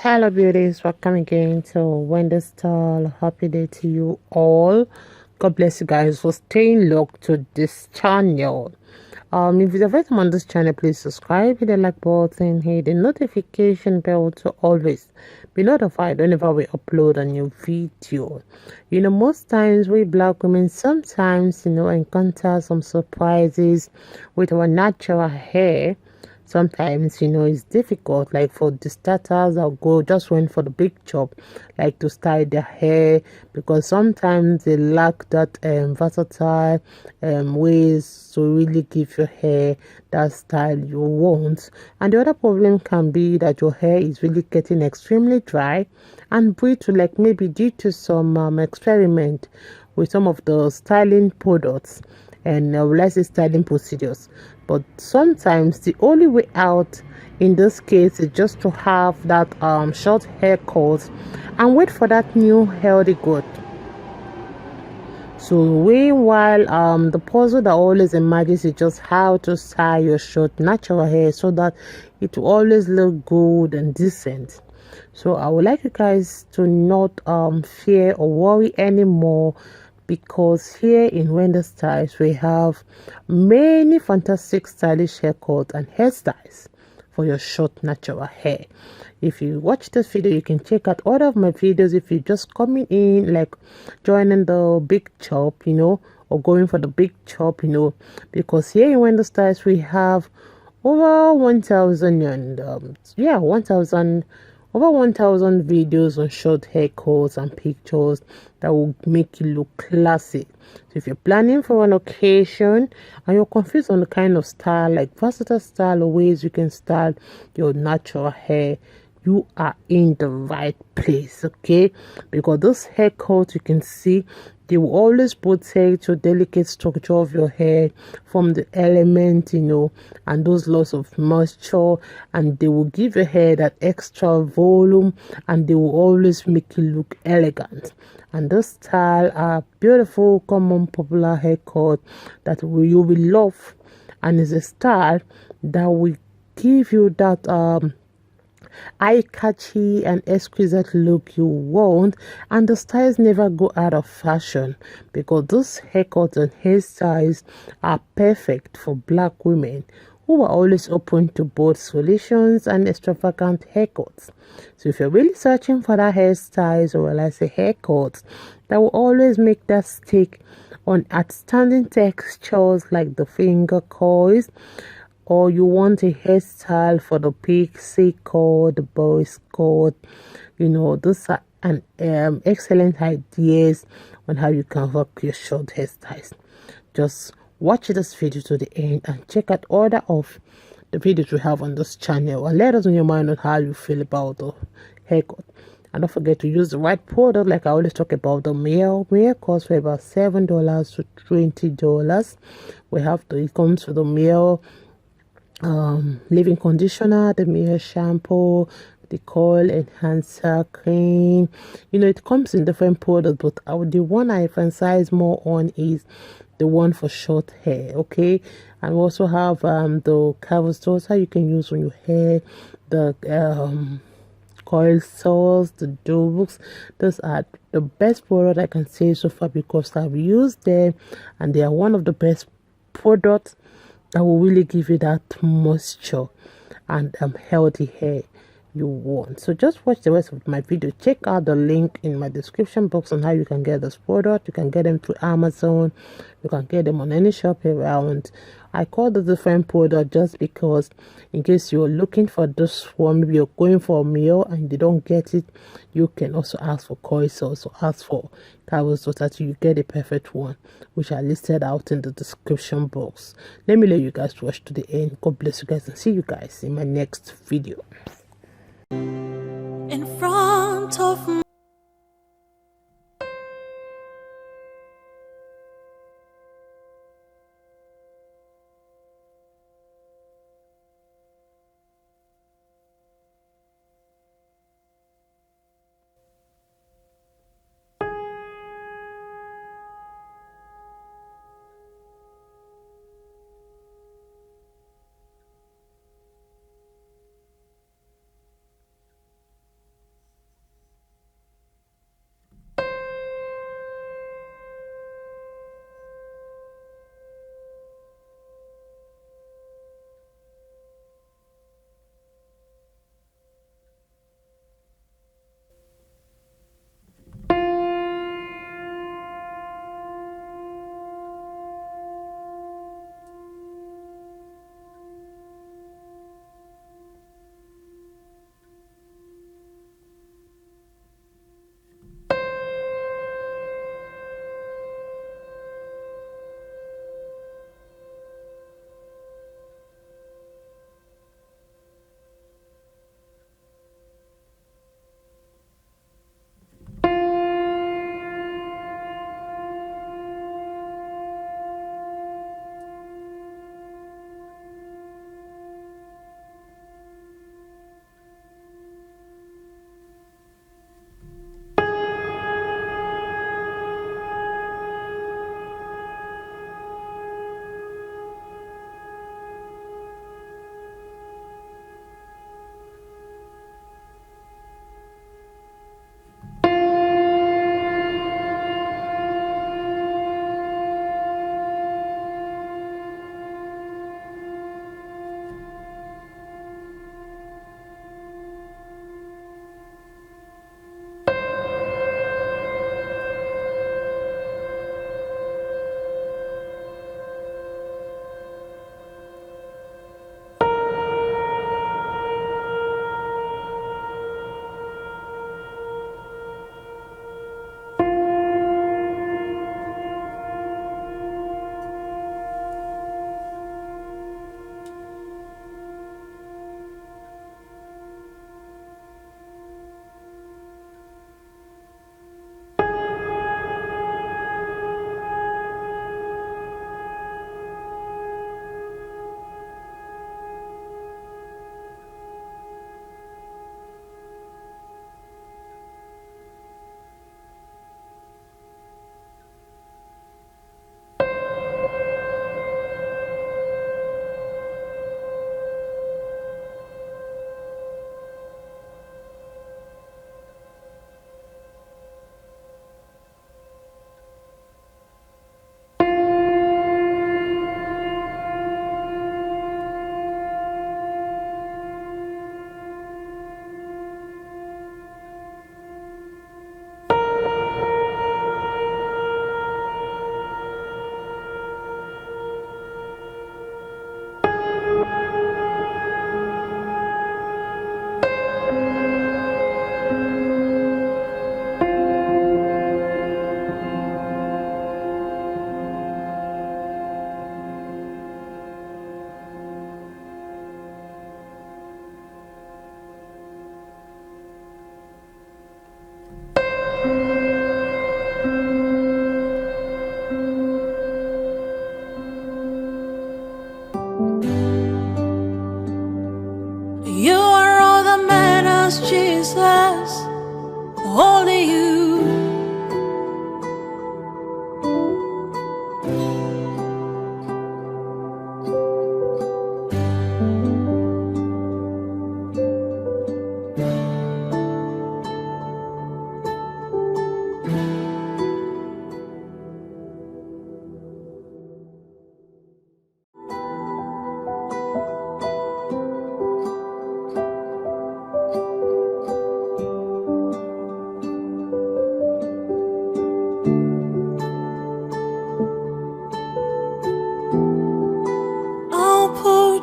Hello beauties, welcome again to Wendy's style. Happy day to you all. God bless you guys for staying locked to this channel. If you're the first time on this channel, please subscribe, hit the like button, hit the notification bell to always be notified whenever we upload a new video. Most times we black women sometimes encounter some surprises with our natural hair. Sometimes it's difficult, like for the starters I'll go just went for the big chop, like to style their hair, because sometimes they lack that versatile ways to really give your hair that style you want. And the other problem can be that your hair is really getting extremely dry and brittle, like maybe due to some experiment with some of the styling products and let's say styling procedures. But sometimes the only way out in this case is just to have that short haircut and wait for that new healthy growth. So meanwhile, the puzzle that always emerges is just how to style your short natural hair so that it will always look good and decent. So I would like you guys to not fear or worry anymore, because here in Wendy Styles we have many fantastic stylish haircuts and hairstyles for your short natural hair. If you watch this video, you can check out all of my videos. If you're just coming in, like joining the big chop, or going for the big chop, because here in Wendy Styles we have over 1,000 and 1,000 over 1,000 videos on short haircuts and pictures that will make you look classy. So if you're planning for an occasion and you're confused on the kind of style, like versatile style or ways you can style your natural hair, you are in the right place, okay? Because this haircut, you can see, they will always protect your delicate structure of your hair from the element, and those loss of moisture, and they will give your hair that extra volume, and they will always make you look elegant. And this style are beautiful, common, popular haircut that you will love, and is a style that will give you that eye-catchy and exquisite look you want, and the styles never go out of fashion, because those haircuts and hairstyles are perfect for black women who are always open to both solutions and extravagant haircuts. So if you're really searching for that hairstyles, or let's say haircuts that will always make that stick on outstanding textures like the finger coils, or you want a hairstyle for the pixie cut, the boys cut, those are excellent ideas on how you can rock your short hairstyles. Just watch this video to the end and check out other of the videos we have on this channel, and let us know your mind on how you feel about the haircut. And don't forget to use the right product, like I always talk about. The MIELLE costs for about $7 to $20. It comes with the MIELLE leave-in conditioner, the MIELLE shampoo, the coil enhancer cream. It comes in different products, but the one I emphasize more on is the one for short hair, okay? And we also have the cover saucer you can use on your hair, the coil sauce, the dough books. Those are the best product I can say so far, because I've used them and they are one of the best products that will really give you that moisture and healthy hair you want. So just watch the rest of my video. Check out the link in my description box on how you can get this product. You can get them through Amazon, you can get them on any shop around. I call the different product just because in case you're looking for this one, maybe you're going for a meal and you don't get it, you can also ask for coil sauce or ask for cover sauce until you get a perfect one, which I listed out in the description box. Let me let you guys watch to the end. God bless you guys, and see you guys in my next video. In front of me.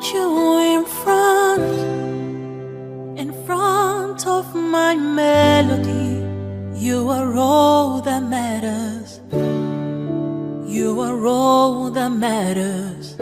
want you in front of my melody. You are all that matters. You are all that matters.